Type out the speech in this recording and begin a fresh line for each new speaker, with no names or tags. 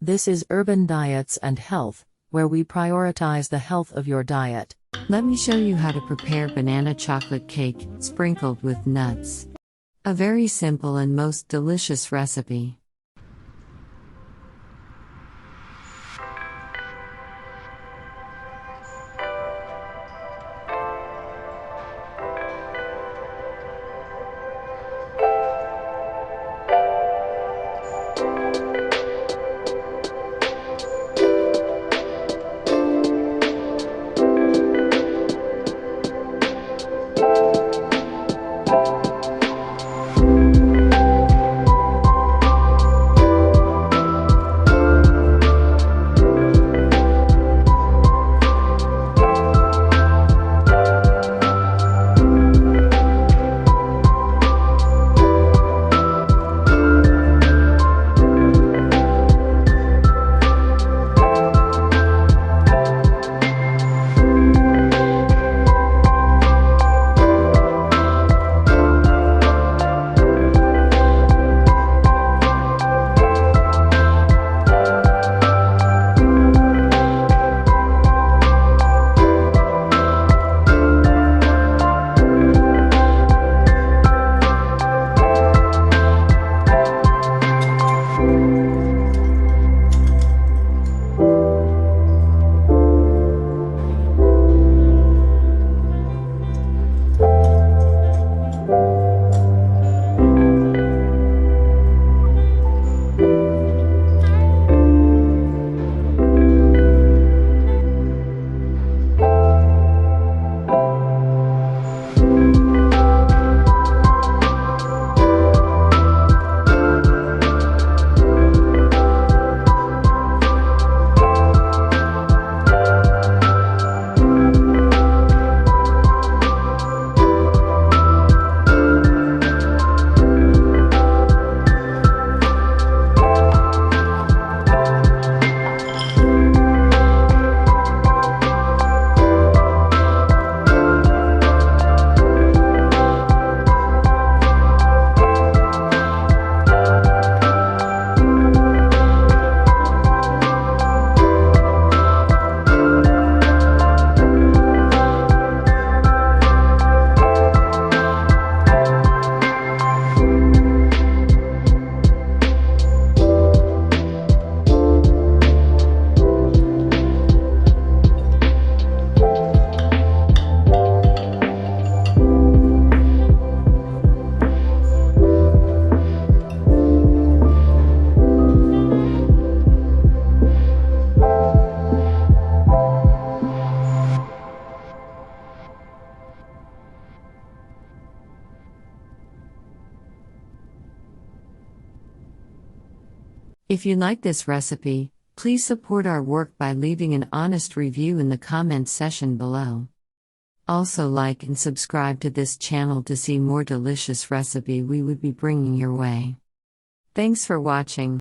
This is Urban Diets and Health, where we prioritize the health of your diet.
Let me show you how to prepare banana chocolate cake sprinkled with nuts. A very simple and most delicious recipe. If you like this recipe, please support our work by leaving an honest review in the comments section below. Also like and subscribe to this channel to see more delicious recipe we would be bringing your way. Thanks for watching.